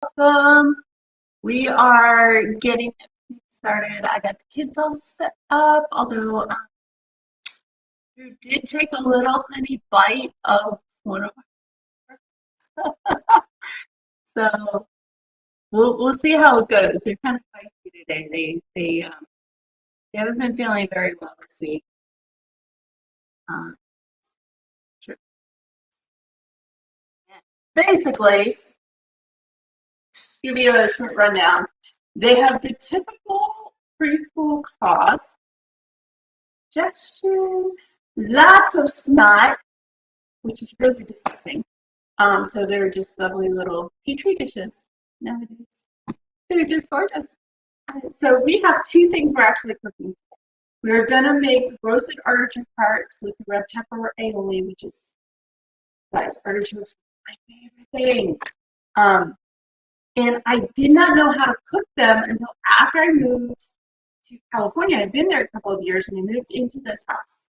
welcome. We are getting started. I got the kids all set up, although you did take a little tiny bite of one of my so we'll see how it goes. They're kind of feisty today. They haven't been feeling very well this week. Sure. Basically, just give you a short rundown. They have the typical preschool cough, congestion, lots of snot, which is really disgusting. So they're just lovely little petri dishes nowadays. They're just gorgeous. So we have two things we're actually cooking. We're gonna make roasted artichoke hearts with red pepper aioli, which is, guys, artichokes are my favorite things. And I did not know how to cook them until after I moved to California. I've been there a couple of years and I moved into this house.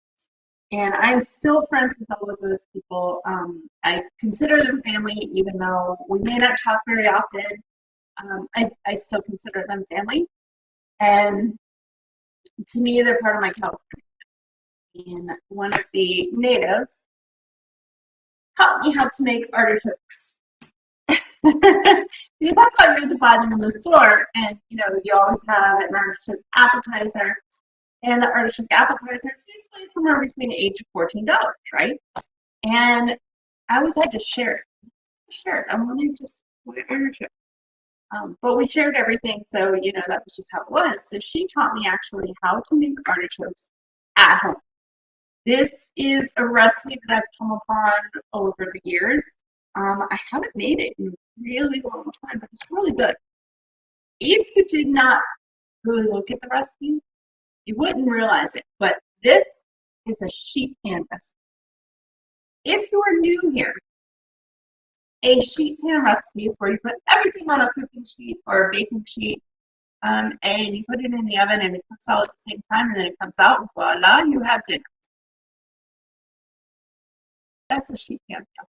And I'm still friends with all of those people. I consider them family, even though we may not talk very often. I still consider them family. And to me, they're part of my California. And one of the natives taught me how to make artichokes. Because I thought you had to buy them in the store, and you always have an artichoke appetizer. And the artichoke appetizer is usually somewhere between $8 to $14, right? And I always had to share it. I wanted just artichoke. But we shared everything, so that was just how it was. So she taught me actually how to make artichokes at home. This is a recipe that I've come upon over the years. I haven't made it in a really long time, but it's really good. If you did not really look at the recipe, you wouldn't realize it, but this is a sheet pan recipe. If you are new here, a sheet pan recipe is where you put everything on a cooking sheet or a baking sheet, and you put it in the oven and it cooks all at the same time, and then it comes out and voila, you have dinner. That's a sheet pan meal.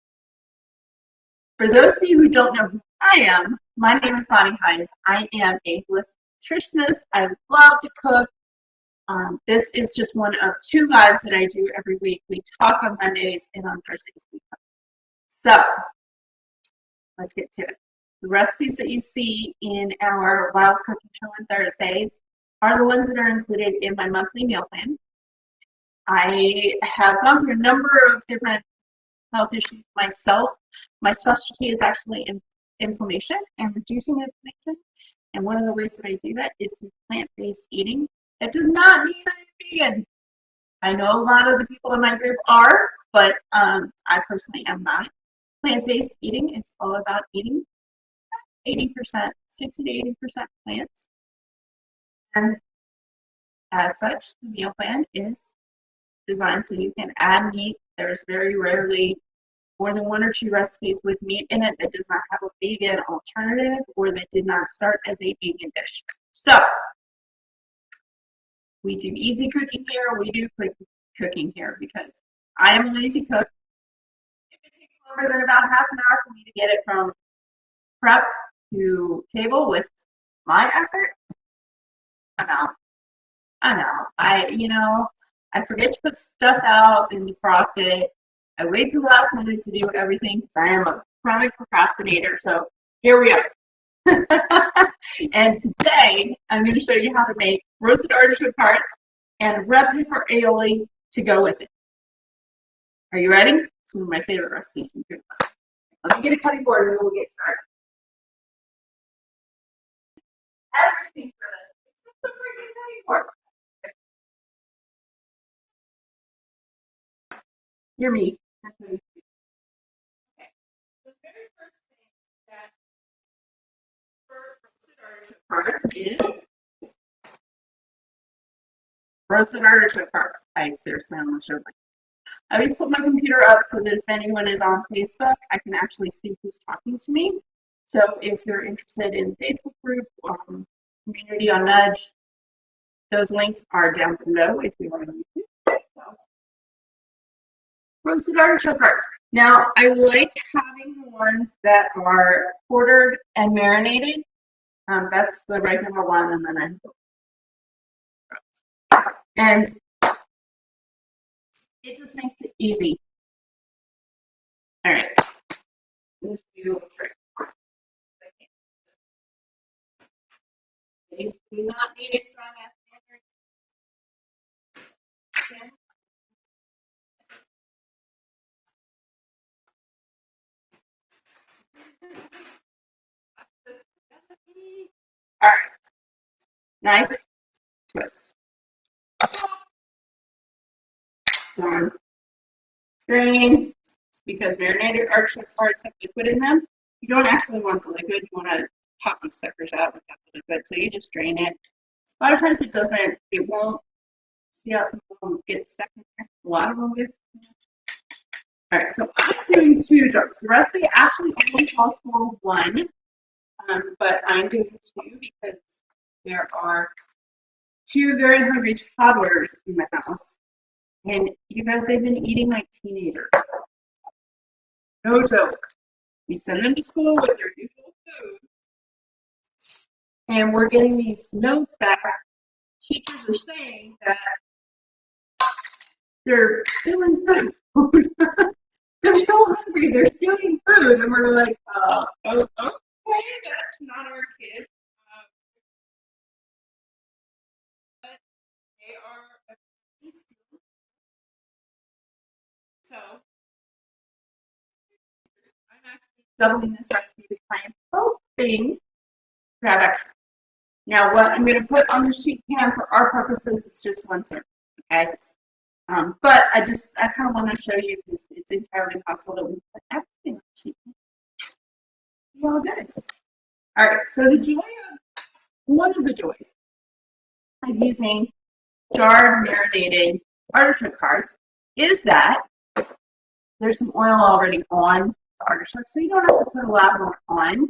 For those of you who don't know who I am, my name is Bonnie Hines. I am a holistic nutritionist. I love to cook. This is just one of two lives that I do every week. We talk on Mondays, and on Thursdays we cook. So let's get to it. The recipes that you see in our Wild Cooking Show on Thursdays are the ones that are included in my monthly meal plan. I have gone through a number of different health issues myself. My specialty is actually in inflammation and reducing inflammation. And one of the ways that I do that is through plant-based eating. That does not mean I'm vegan. I know a lot of the people in my group are, but I personally am not. Plant-based eating is all about eating 80%, 60 to 80% plants. And as such, the meal plan is designed so you can add meat. There's very rarely more than one or two recipes with meat in it that does not have a vegan alternative or that did not start as a vegan dish. So we do easy cooking here. We do quick cooking here because I am a lazy cook. If it takes longer than about half an hour for me to get it from prep to table with my effort, I'm out. I forget to put stuff out and defrost it. I wait till the last minute to do everything because I am a chronic procrastinator. So here we are. And today I'm going to show you how to make roasted artichoke hearts and red pepper aioli to go with it. Are you ready? It's one of my favorite recipes from here. Let me get a cutting board and we'll get started. Everything for this. It's the freaking cutting board. You're me. Okay. The very first thing that for roasted artichoke hearts is roasted artichoke hearts. I seriously almost showed my. I always put my computer up so that if anyone is on Facebook, I can actually see who's talking to me. So if you're interested in the Facebook group, community on Nudge, those links are down below if you are on YouTube. So roasted artichoke hearts. Now, I like having the ones that are quartered and marinated. That's the regular one, and then and it just makes it easy. All right. Let's do a trick. These do not need a strong ass standard. All right. Knife, twist. One. Strain, because marinated artichoke hearts have liquid in them. You don't actually want the liquid. You want to pop these suckers out without the liquid. So you just drain it. A lot of times it doesn't. It won't. See how some of them get stuck in there? A lot of them get stuck in there. All right, so I'm doing 2 jars. The recipe actually only calls for 1, but I'm doing 2 because there are 2 very hungry toddlers in the house. And you guys, they've been eating like teenagers. No joke. We send them to school with their usual food, and we're getting these notes back. Teachers are saying that they're stealing food. They're so hungry, they're stealing food, and we're like, oh, okay, that's not our kids. But they are stealing. So I'm actually doubling this recipe because I am hoping to grab extra. Now, what I'm going to put on the sheet pan for our purposes is just 1 serving, okay? But I kind of want to show you because it's entirely possible that we put everything on the sheet pan. Well, good. All right, so one of the joys of using jarred marinated artichoke hearts is that there's some oil already on the artichoke, so you don't have to put a lot more on.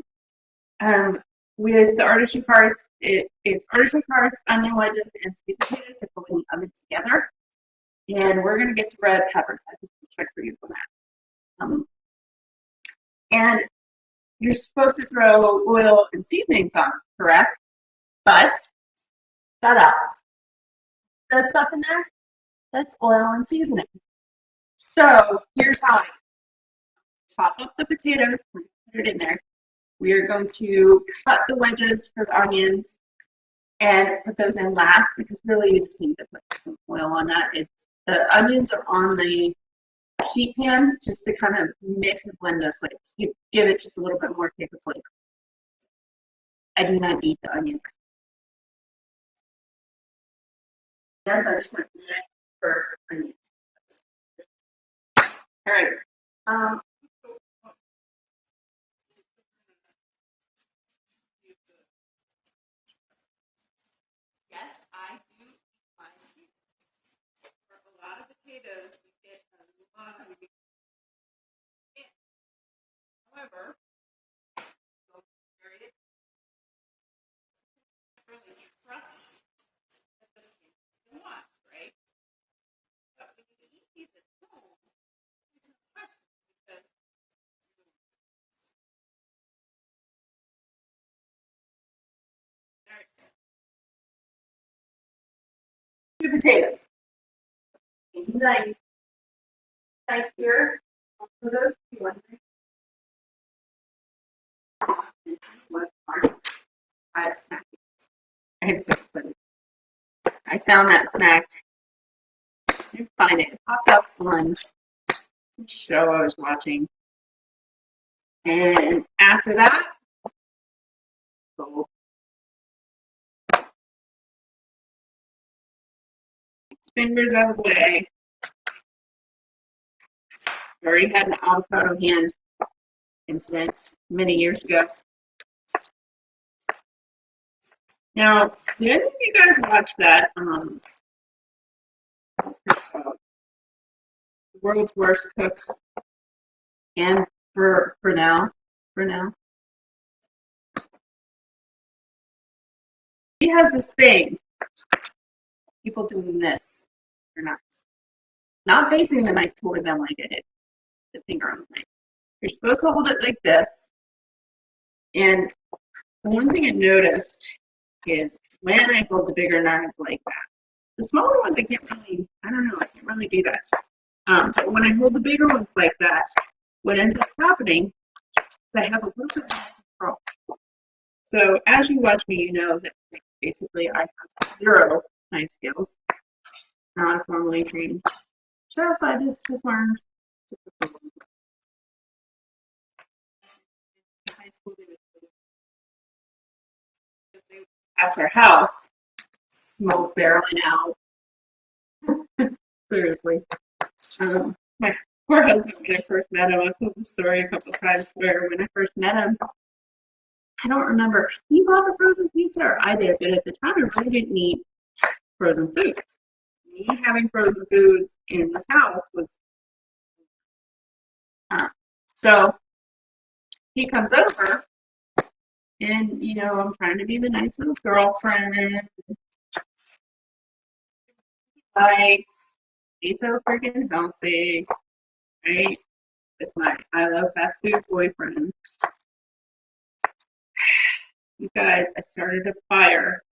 With the artichoke hearts, it's artichoke hearts, onion wedges, and sweet potatoes that go in the oven together. And we're going to get to red peppers. I think we'll check for you for that. And you're supposed to throw oil and seasonings on, correct? But shut up. That stuff in there, that's oil and seasoning. So here's how I chop up the potatoes, put it in there. We are going to cut the wedges for the onions and put those in last because really you just need to put some oil on that. The onions are on the sheet pan just to kind of mix and blend those flavors. You give it just a little bit more kick of flavor. I do not eat the onions. Yes, I just went for onions. All right. Yes, I do eat my potatoes. For a lot of potatoes, we get a lot of it. However, don't really trust that the skin can watch, right? But when you eat these at home, it's a question because two potatoes. Nice. Right here. For those two, I have snack. I have so funny. I found that snack. I find it. It pops up on the show I was watching. And after that, so fingers out of the way. I already had an avocado hand incident many years ago. Now, did any of you guys watch that? World's Worst Cooks and for now. He has this thing. People doing this. They're not. not facing the knife toward them like I did the finger on the knife. You're supposed to hold it like this. And the one thing I noticed is when I hold the bigger knives like that, the smaller ones I can't really do that. So when I hold the bigger ones like that, what ends up happening is I have a little bit more control. So as you watch me, you know that basically I have 0 knife skills, not formally trained. So I just learned in high school, they would pass our house, smoke barreling out. Seriously. My poor husband, when I first met him, I've told the story a couple of times where when I first met him, I don't remember if he bought a frozen pizza or I did, but at the time I really didn't eat frozen foods. Me having frozen foods in the house was so he comes over and I'm trying to be the nice little girlfriend, likes be so freaking healthy, right? With my I love fast food boyfriend. You guys, I started a fire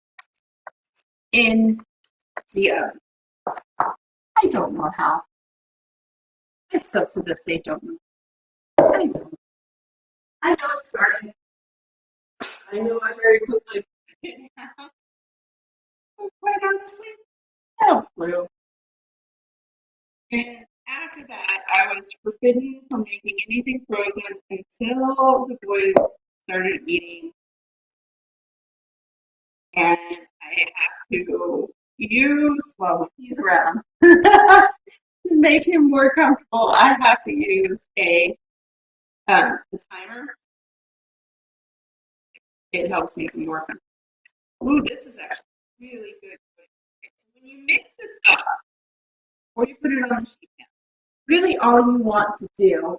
in the oven. I don't know how. I still to this day don't know. I know it started. I know I very quickly. Quite honestly, no clue. And after that, I was forbidden from making anything frozen until the boys started eating. And I have to use, well, when he's around, to make him more comfortable, I have to use a timer. It helps make me more comfortable. Ooh, this is actually really good. So when you mix this up, or you put it on the sheet pan, really all you want to do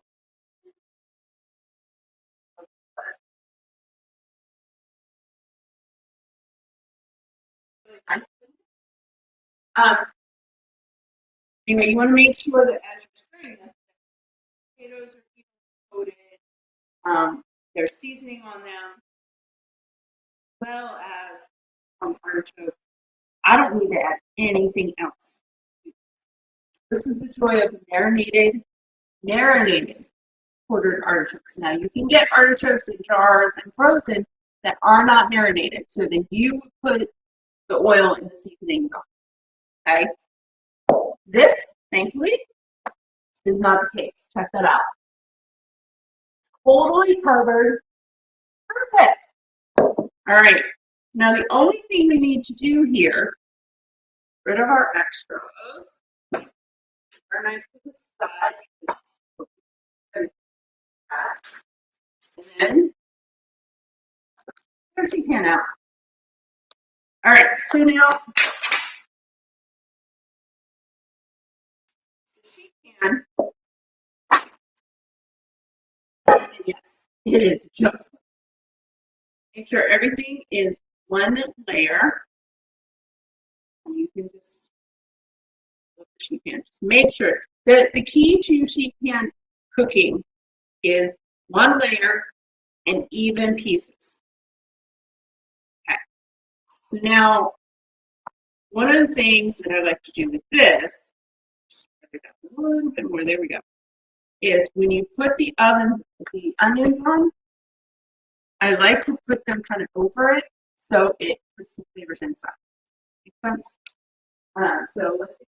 anyway, you want to make sure that as you're stirring this, the potatoes are coated, there's seasoning on them, as well as artichoke. I don't need to add anything else. This is the joy of marinated quartered artichokes. Now you can get artichokes in jars and frozen that are not marinated, so then you would put the oil and the seasonings on. Okay. This, thankfully, is not the case. Check that out. Totally covered. Perfect. All right. Now the only thing we need to do here, rid of our extras, our knife to the side, and then there's the pan out. All right. So now she can. Yes, it is just. Make sure everything is one layer. And you can just sheet pan. Just make sure that the key to sheet pan cooking is one layer and even pieces. Okay. So now, one of the things that I like to do with this, a little bit more, there we go, is when you put the onions on, I like to put them kind of over it so it puts the flavors inside. Make sense? So let's get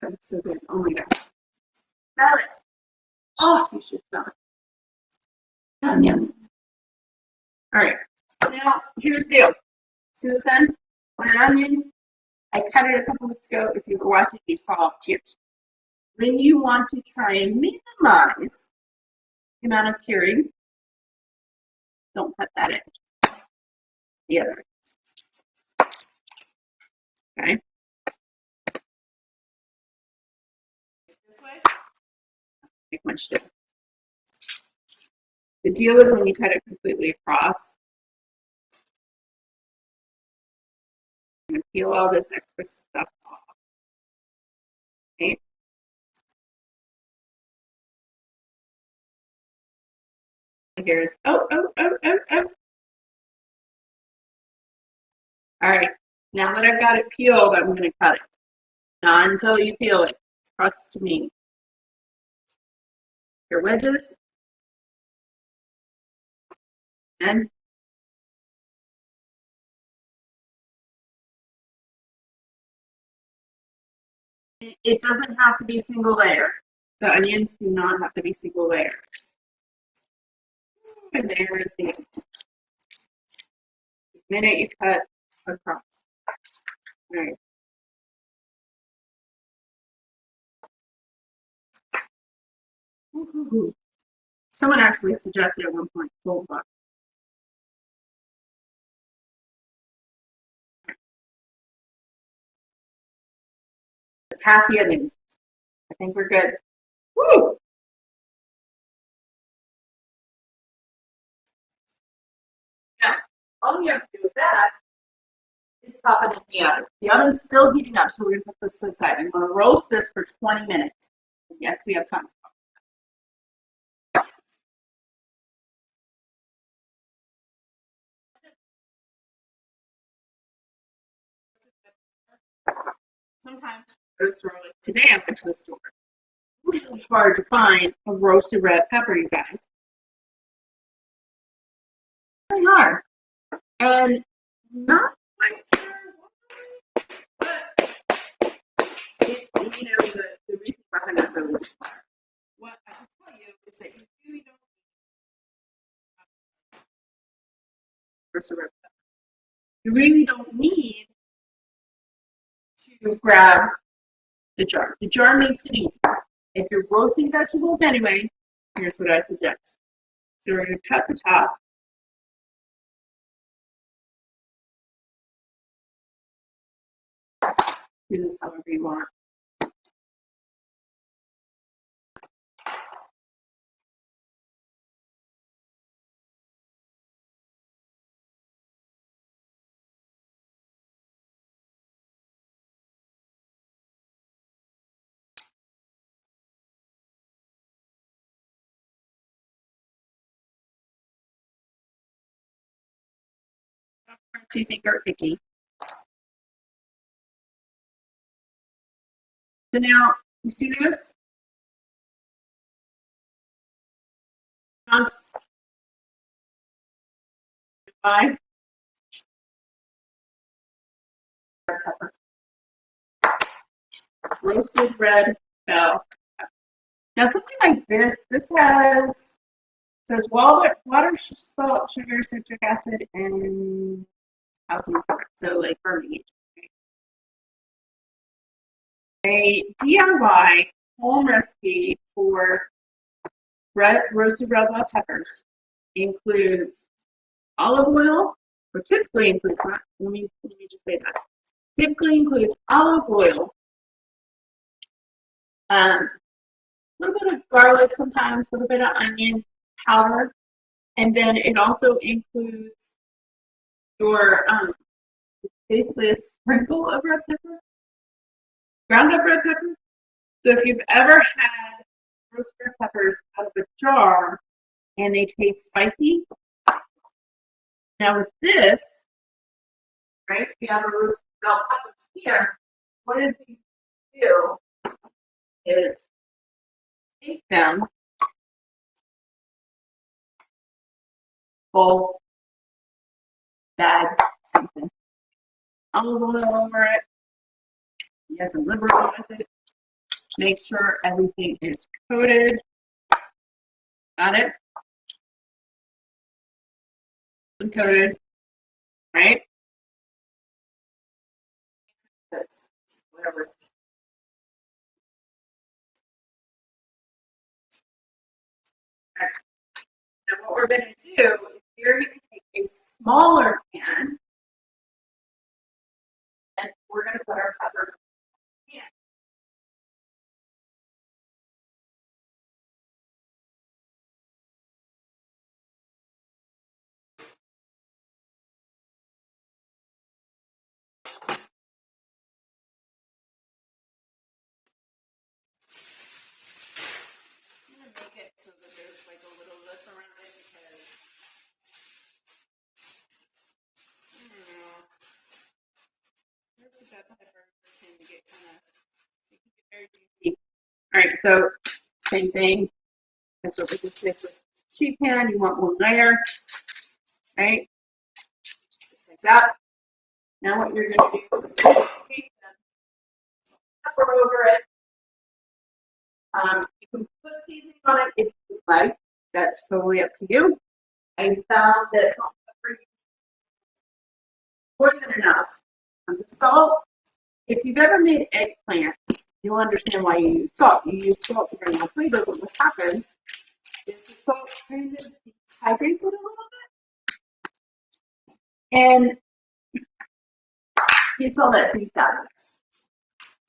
started. So good. Oh my God. Smell it. Oh, you should smell it. Onion. All right. Now, here's the deal. See this end? On an onion, I cut it a couple weeks ago. If you were watching, you saw tears. When you want to try and minimize the amount of tearing, don't cut that in. The other. Okay. This way. Make much difference. The deal is when you cut it completely across, going to peel all this extra stuff off. Okay. Here's, oh. All right, now that I've got it peeled, I'm going to cut it. Not until you peel it. Trust me. Your wedges. And it doesn't have to be single layer. The onions do not have to be single layer. And there is the minute you cut across. All right. Someone actually suggested at one point full buck. It's half the onions. I think we're good. Woo! Now, all you have to do with that is pop it in the oven. The oven's still heating up, so we're going to put this to the side. I'm going to roast this for 20 minutes. Yes, we have time. Sometimes today I went to the store. Really hard to find a roasted red pepper, you guys. Really hard. And not quite sure why, but the reason behind that really hard. What I can tell you is that you really don't roasted red pepper. You really don't need to grab the jar. The jar makes it easy. If you're roasting vegetables anyway, here's what I suggest. So we're going to cut the top. Do this however you want. Do you think are picky? So now, you see this? Chunks. Five. Pepper. Roasted red bell pepper. Now something like this says water, salt, sugar, citric acid, and calcium chloride. So like fermentation. A DIY home recipe for roasted red bell peppers includes olive oil, or typically includes not. Let me just say that. Typically includes olive oil, a little bit of garlic sometimes, a little bit of onion powder, and then it also includes your basically a sprinkle of red pepper, ground up red pepper. So if you've ever had roasted red peppers out of a jar and they taste spicy, now with this, right, we have a roasted bell peppers here. What did these do is take them, full bag, something, olive oil over it. You have some liver oil with it. Make sure everything is coated. Got it? Coated, right? That's whatever. Right. Now what we're going to do is we're going to take a smaller pan and we're going to put our peppers in. it so that there's like a little lip around it because the pepper can get kind of very juicy. All right, so same thing. That's what we just did with sheet pan. You want one layer, right? Just like that. Now what you're going to do is take the pepper over it. You can put seasoning on it if you like. That's totally up to you. I found that salt and pepper is more than enough. The salt, if you've ever made eggplant, you'll understand why you use salt. You use salt to bring out flavor, but what happens is the salt kind of dehydrates it a little bit and gets all that juice out of it.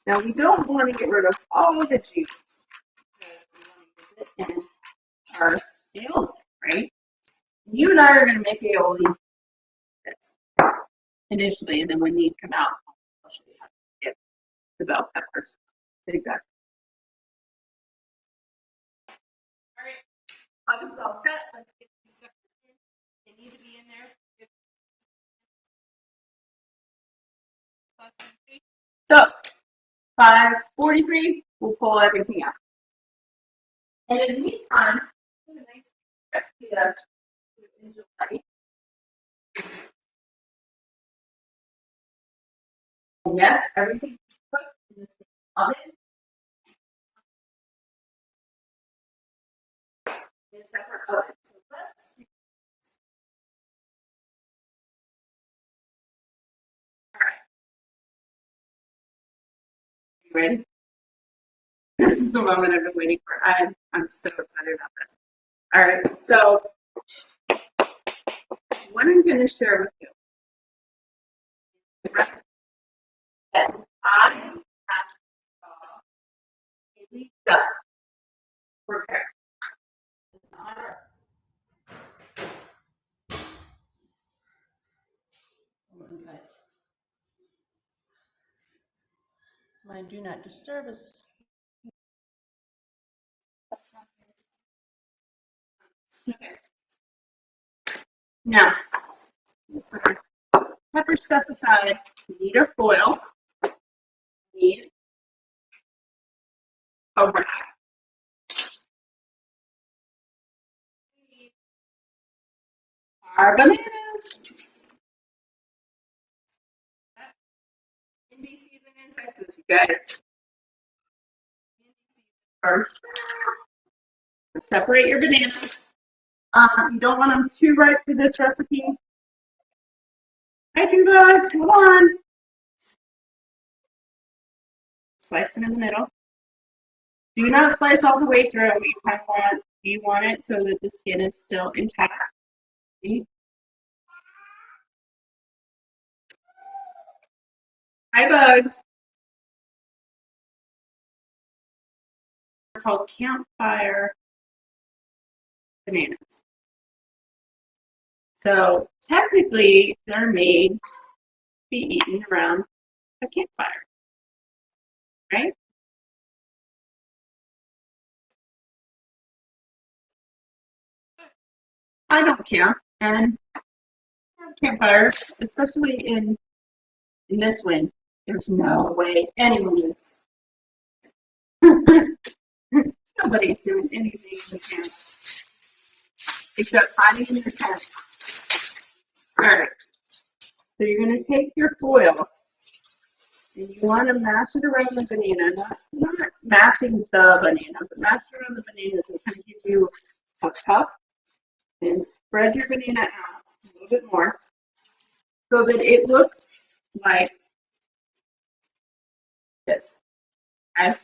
Now we don't want to get rid of all of the juice because we want to use it in our aioli, right? You and I are going to make aioli initially, and then when these come out, I'll show you how to get the bell peppers. Exactly. All right, oven's all set. Let's get these stuff in. They need to be in there. So 5:43, we'll pull everything out. And in the meantime, a nice recipe to enjoy. And yes, everything is cooked in the same oven. In a separate oven. So let's see. All right. You ready? This is the moment I was waiting for. I'm so excited about this. All right, so what I'm going to share with you the recipe that I have really done prepare. Guys, my do not disturb is. Okay. Now, pepper stuff aside, you need a foil, you need a wrap. You need our bananas. Indie season in Texas, you guys. First, separate your bananas. You don't want them too ripe for this recipe. Hi, Judah, hold on. Slice them in the middle. Do not slice all the way through. You want it so that the skin is still intact. See? Hi, bugs. They're called campfire bananas. So technically, they're made to be eaten around a campfire, right? I don't camp, and campfires, especially in this wind, there's no way anyone is. Nobody's doing anything in the camp except hiding in their tent. All right. So you're going to take your foil and you want to mash it around the banana, not mashing the banana, but mash it around the banana so it can give you a puff. And spread your banana out a little bit more so that it looks like this. Okay?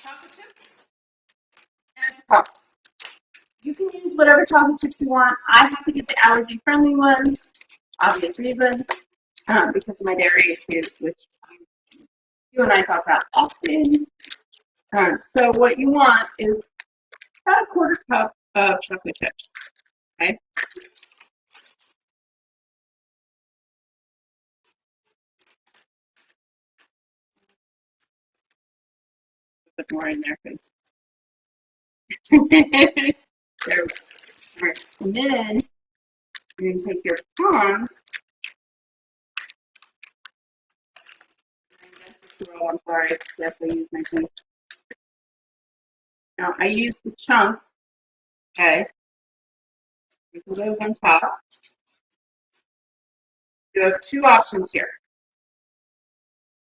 Chocolate chips and puffs. You can use whatever chocolate chips you want. I have to get the allergy-friendly ones, obvious reason, because of my dairy issues, which you and I talk about often. So what you want is about a quarter cup of chocolate chips. Okay. put more in there because there. All right, and then you're going to take your prawns. I'm sorry, yes, I use my teeth. Now I use the chunks. Okay, put those on top. You have two options here.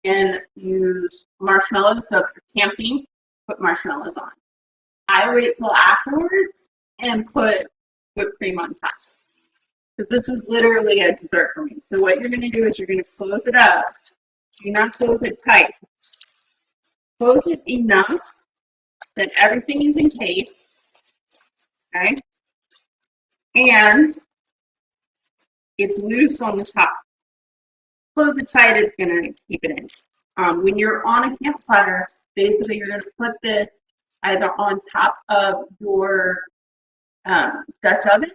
And use marshmallows. So if you're camping, put marshmallows on. I wait till afterwards and put whipped cream on top. Because this is literally a dessert for me. So what you're going to do is you're going to close it up. Do not close it tight. Close it enough that everything is encased. Okay? And it's loose on the top. Close it tight, it's going to keep it in. When you're on a campfire, basically you're going to put this either on top of your Dutch oven,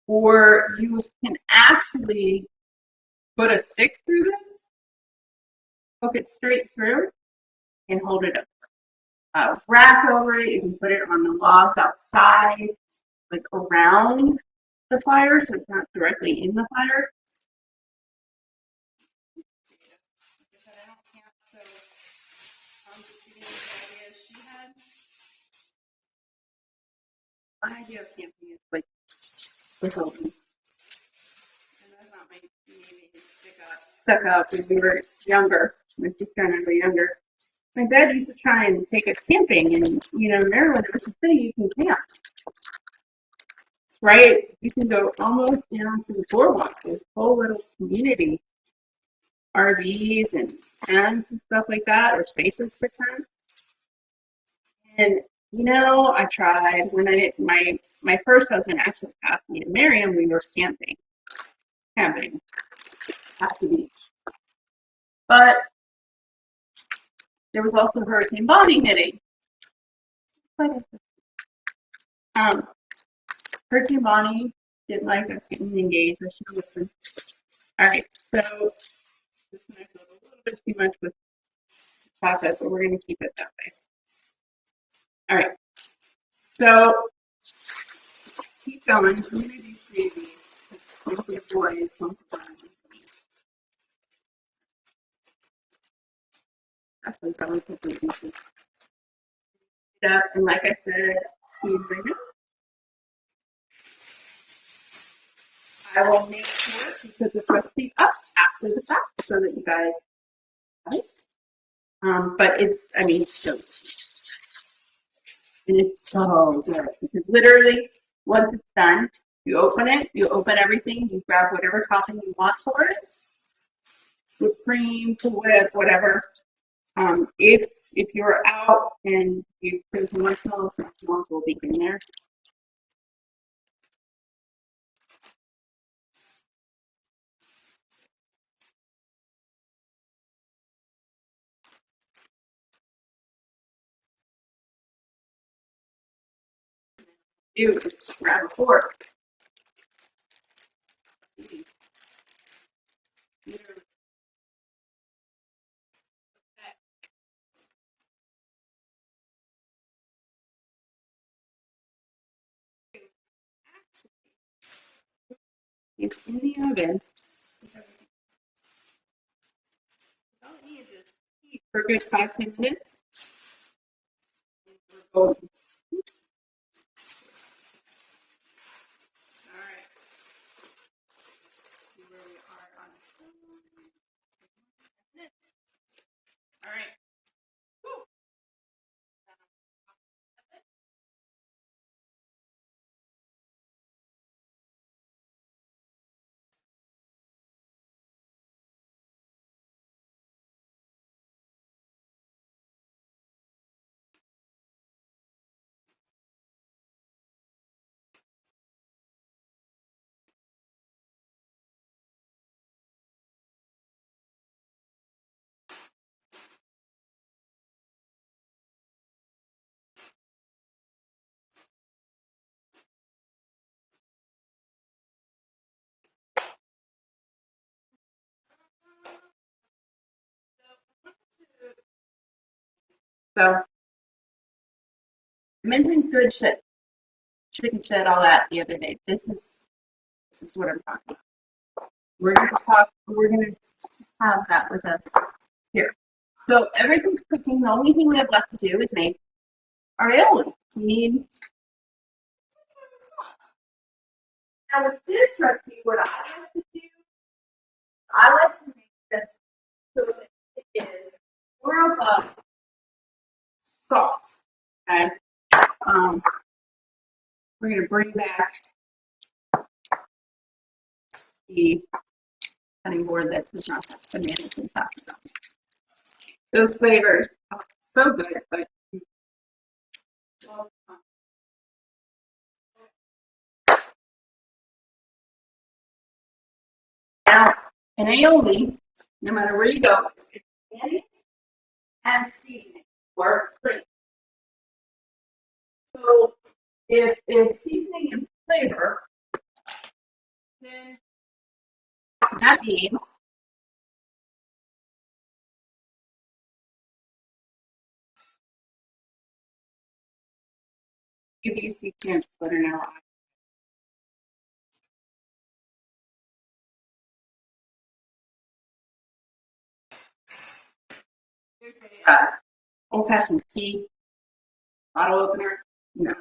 or you can actually put a stick through this, hook it straight through, and hold it up. Wrap over it. You can put it on the logs outside, like around the fire, so it's not directly in the fire. My idea of camping is like this open. And that's not my maybe stuck up when we were younger. My sister and I were younger. My dad used to try and take us camping, and Maryland was a city you can camp. Right? You can go almost down to the boardwalk. There's a whole little community, RVs and tents and stuff like that, or spaces for tents. And I tried when my first husband actually asked me to marry him. We were camping at the beach, but there was also Hurricane Bonnie hitting. Hurricane Bonnie didn't like us getting engaged. I should have listened. All right, so this might go a little bit too much with chocolate, but we're going to keep it that way. All right, so keep going. I'm going to do 3 of these. Hopefully, boys won't surprise me. Actually, probably put these pieces up, and like I said, I will make sure to put this recipe up after the fact so that you guys have it. But it's, so and it's so good because literally once it's done, you open everything, you grab whatever topping you want for it, whipped cream, to whip, whatever. If you're out and you put some marshmallows, will be in there. Do is grab a fork. It's in the oven. All it needs is heat for a good 5-10 minutes. All right. See where we are on minutes. All right. Woo. So I mentioned good shit, chicken shit, all that the other day. This is what I'm talking about. We're gonna have that with us here. So everything's cooking. The only thing we have left to do is make our aioli. We need. Now with this recipe, what I like to do, I like to make this so that it is more of a sauce. Okay. We're gonna bring back the cutting board that does not have bananas and pasta. Those flavors are so good, but now in aioli, no matter where you go, it's mayonnaise and seasoning or flavor. So if it's seasoning and flavor, then that means if you see cans, let her know. There's a old-fashioned tea bottle opener. No,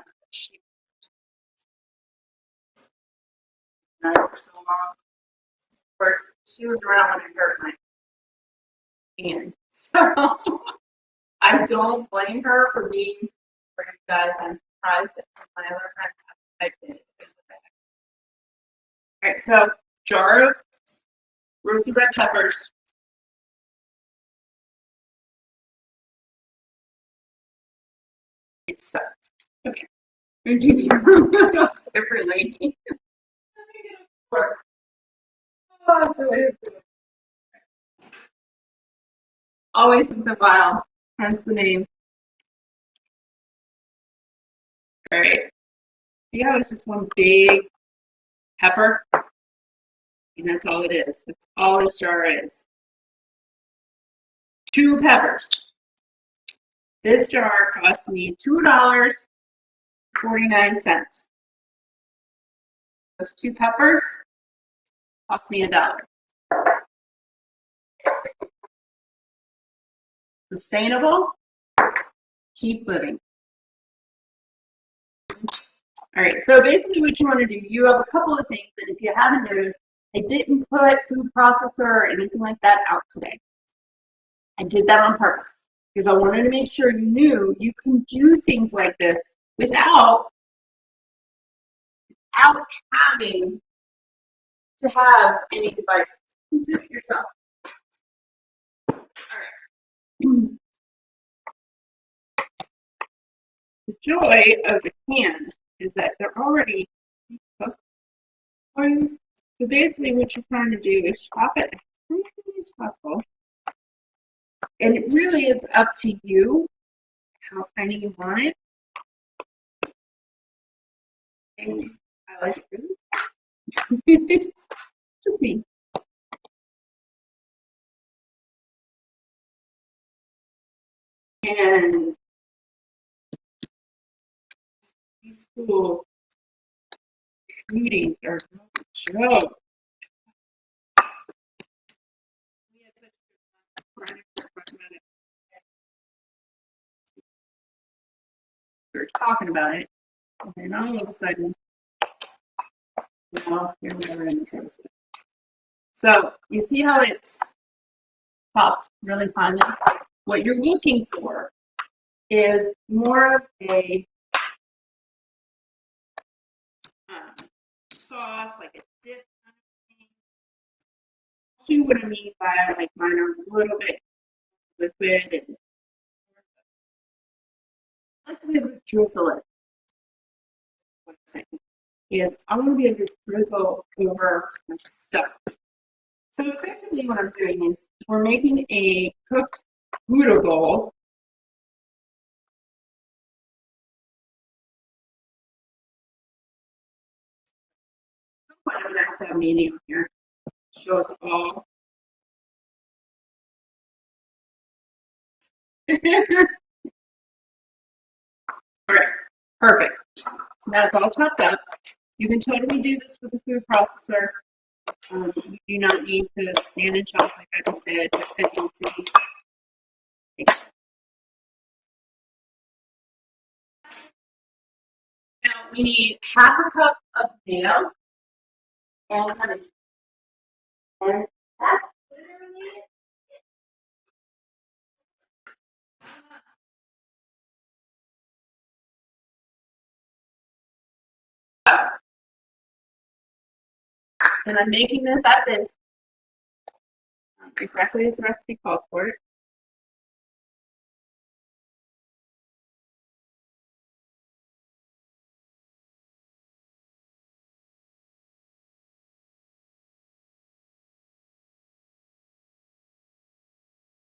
not for so long. Works. She was around when I hurt my hand. So I don't blame her for being for you guys. I'm surprised that my other friends have typed it. All right, so jar of roasted red peppers. It's stuck. Okay. I'm doing separately. Always something wild, hence the name. All right. See how it's just one big pepper? And that's all it is. That's all this jar is. 2 peppers. This jar cost me $2.49. Those 2 peppers cost me $1. Sustainable, keep living. All right, so basically what you want to do, you have a couple of things, and if you haven't noticed, I didn't put food processor or anything like that out today. I did that on purpose because I wanted to make sure you knew you can do things like this without having to have any devices. You can do it yourself. All right. The joy of the can is that they're already cooked. So basically what you're trying to do is chop it as tiny as possible. And it really is up to you how tiny you want it. And I like food. Just me. And these cool cuties are no joke. We had such a good we were talking about it, and all of a sudden, well, here we are in this episode. So you see how it's popped really finely? What you're looking for is more of a sauce, like a dip kind of thing. See what I mean by like mine are a little bit liquid, and I like to be able to drizzle it. One second. Is I want to be able to drizzle over my stuff. So effectively what I'm doing is we're making a cooked noodle bowl. I'm going to have to have Mandy on here. Show us all. All right, perfect. So now it's all chopped up. You can totally do this with a food processor. You do not need to stand and chop like I just said. Now we need half a cup of mayo and honey. And that's literally it. And I'm making this as is, exactly as the recipe calls for it.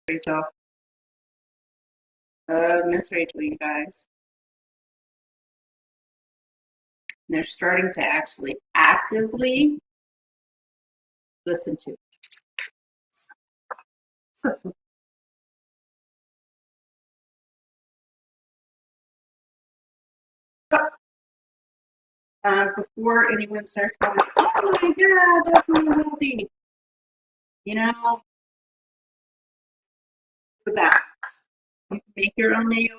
Rachel. Miss Rachel, you guys. And they're starting to actually actively listen to it. So. Before anyone starts going, oh my god, that's really healthy. You know, the balance. You can make your own mayo.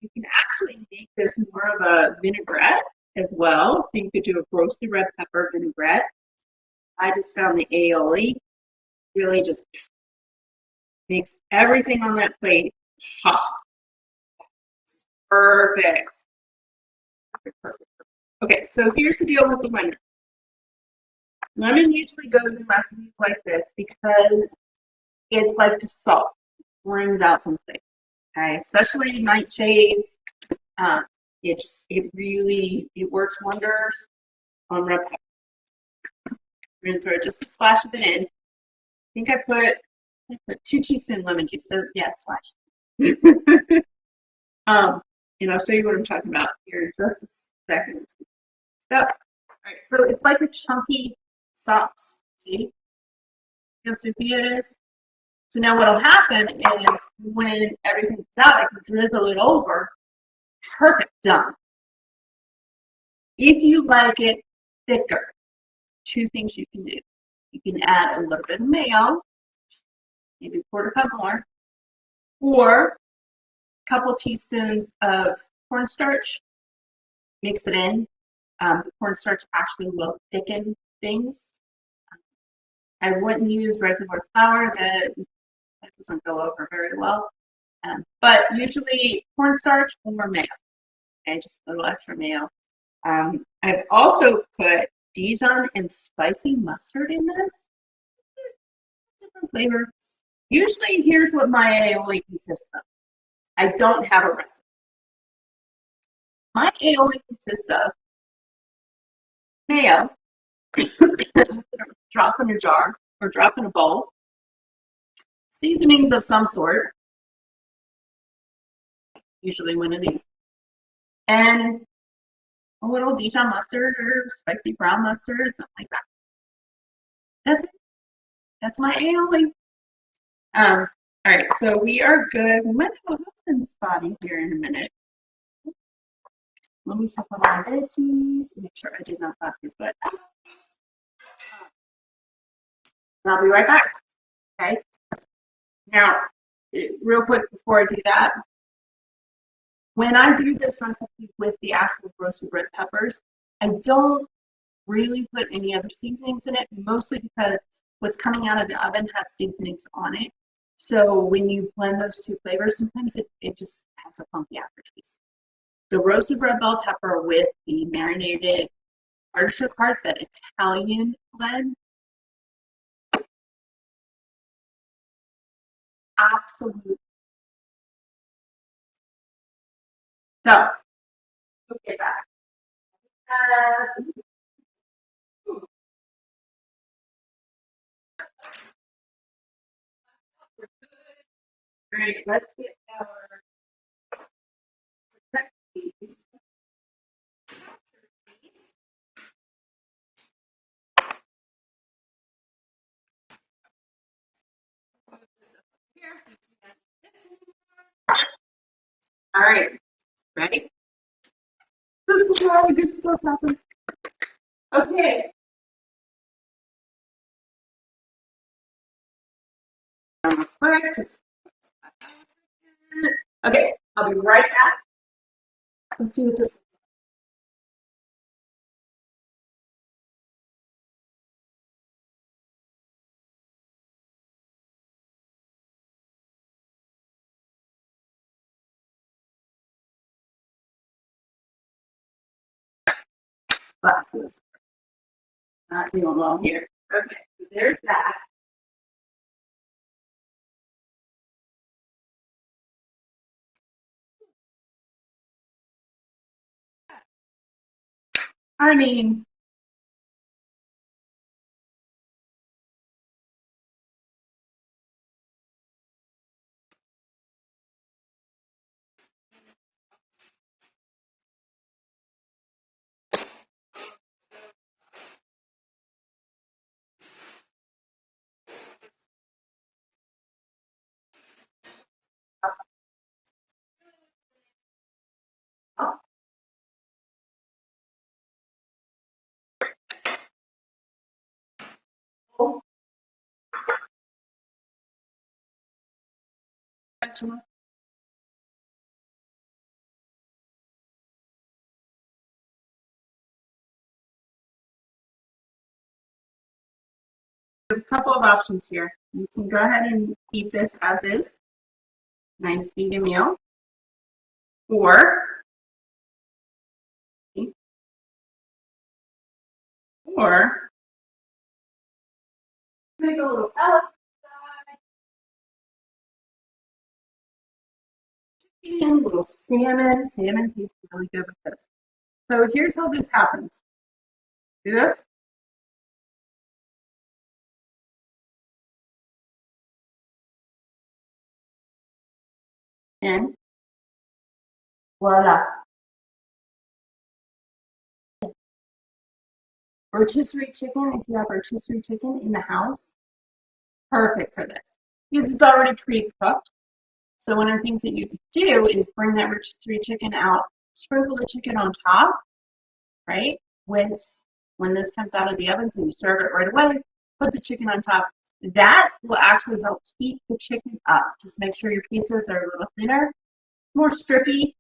You can actually make this more of a vinaigrette as well. So you could do a roasted red pepper vinaigrette. I just found the aioli really just makes everything on that plate hot. Perfect. Perfect. Okay, so here's the deal with the lemon. Lemon usually goes in recipes like this because it's like just salt. Brings out something. Okay, especially nightshades. It works wonders on red pepper. We're gonna throw just a splash of it in. I think I put 2 teaspoons lemon juice. So yeah, splash. And I'll show you what I'm talking about here in just a second. So, all right, so it's like a chunky sauce. See how soupy it is? So now what'll happen is when everything's out, I can drizzle it over. Perfect, done. If you like it thicker, 2 things you can do. You can add a little bit of mayo, maybe a quarter cup more, or a couple teaspoons of cornstarch. Mix it in. The cornstarch actually will thicken things. I wouldn't use regular flour, that doesn't go over very well. But usually cornstarch or mayo. Okay, just a little extra mayo. I've also put Dijon and spicy mustard in this. Different flavor. Usually, here's what my aioli consists of. I don't have a recipe. My aioli consists of mayo, drop in a jar or drop in a bowl, seasonings of some sort, usually one of these, and a little Dijon mustard or spicy brown mustard or something like that. That's it. That's my aioli. All right, so we are good. We might have a husband spotting here in a minute. Let me check on my veggies, make sure I did not pop his butt out. And I'll be right back. Okay. Now, real quick before I do that, when I do this recipe with the actual roasted red peppers, I don't really put any other seasonings in it, mostly because what's coming out of the oven has seasonings on it. So when you blend those 2 flavors, sometimes it just has a funky aftertaste. The roasted red bell pepper with the marinated artichoke hearts, that Italian blend, absolutely. So, look at that. All right, let's get our protect these. All right, Ready? This is where all the good stuff happens. Okay. Okay, I'll be right back. Let's see what this glasses. Not doing well here. Okay, so there's that. I mean, oh, a couple of options here. You can go ahead and eat this as is, nice vegan meal, or make a little salad. A little salmon. Salmon tastes really good with this. So here's how this happens. Do this. And voila. Rotisserie chicken, if you have rotisserie chicken in the house, perfect for this. Because it's already pre-cooked. So one of the things that you could do is bring that rotisserie chicken out, sprinkle the chicken on top, right? When this comes out of the oven, so you serve it right away, put the chicken on top. That will actually help heat the chicken up. Just make sure your pieces are a little thinner, more strippy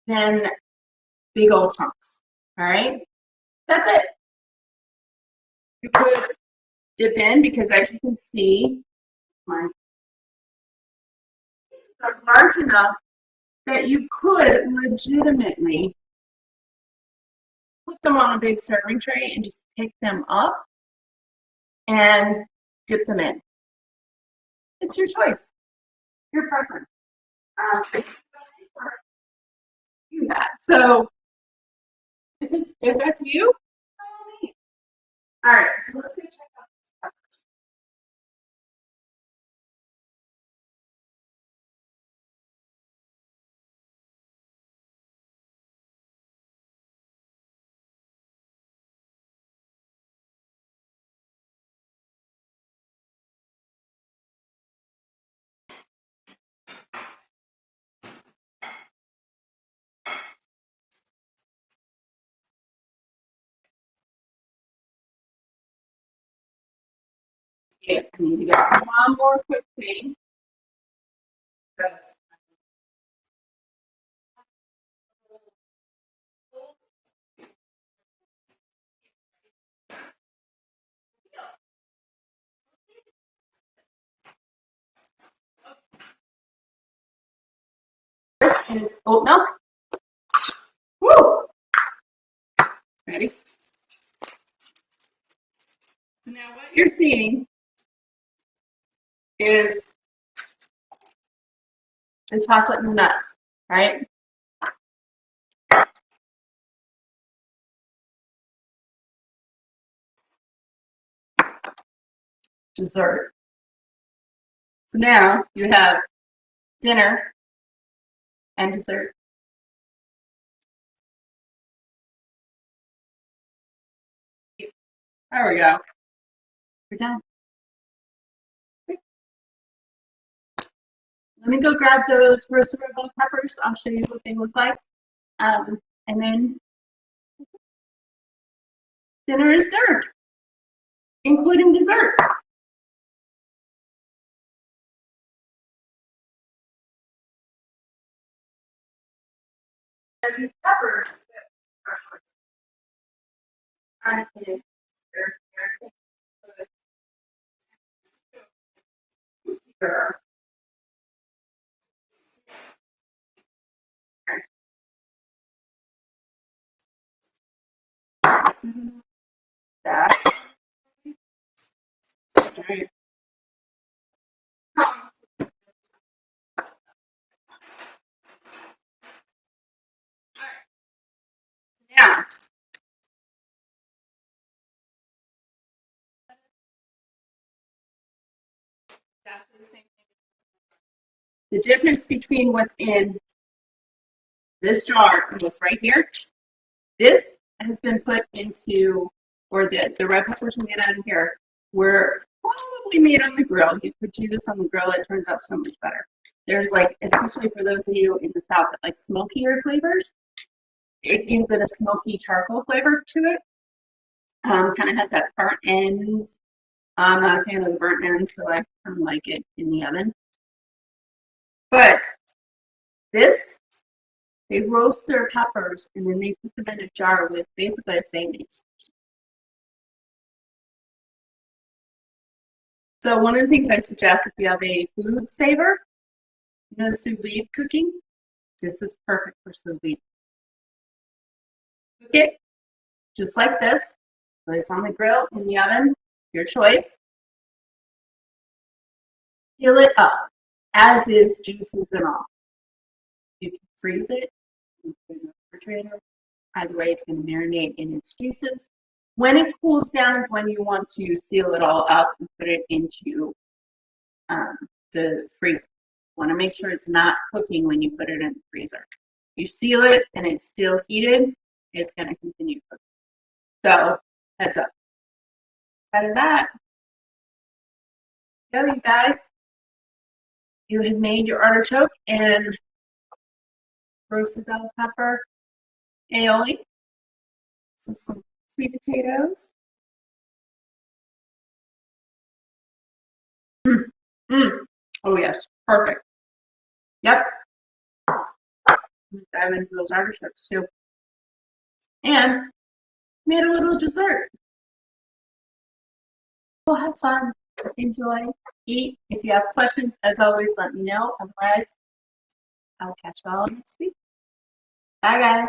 than big old chunks. All right, that's it. You could dip in because, as you can see, my pieces are large enough that you could legitimately put them on a big serving tray and just pick them up and dip them in. It's your choice, your preference. Do that. So if that's you, all right. So let's go check out these peppers. Yes, I need to get one more quick thing. This is oat milk. Woo! Ready? So now what you're seeing is the chocolate and the nuts, right? Dessert. So now you have dinner and dessert. There we go. We're done. let me go grab those roasted red bell peppers. I'll show you what they look like. And then dinner is served, including dessert. These peppers are that. Right. Now, exactly the same thing. The difference between what's in this jar and what's right here, this has been put into, or the red peppers we get out of here were probably made on the grill. You could do this on the grill, it turns out so much better. There's like, especially for those of you in the South that like smokier flavors, it gives it a smoky charcoal flavor to it. Kind of has that burnt ends. I'm not a fan of the burnt ends, so I kind of like it in the oven. But this, they roast their peppers and then they put them in a jar with basically the same meats. So one of the things I suggest if you have a food saver, you know, sous vide cooking, this is perfect for sous vide. Cook it just like this, whether it's on the grill, in the oven, your choice. Seal it up, as is juices and all. You can freeze it, you can put it in the refrigerator. Either way, it's going to marinate in its juices. When it cools down is when you want to seal it all up and put it into the freezer. You want to make sure it's not cooking when you put it in the freezer. You seal it and it's still heated, it's going to continue cooking. So, heads up. Out of that, go, you guys. You have made your artichoke and roasted bell pepper aioli. So some sweet potatoes. Oh yes, perfect. Yep. Dive into those artichokes too. And made a little dessert. Well, have fun, enjoy, eat. If you have questions, as always, let me know. Otherwise, I'll catch you all next week. Bye, guys.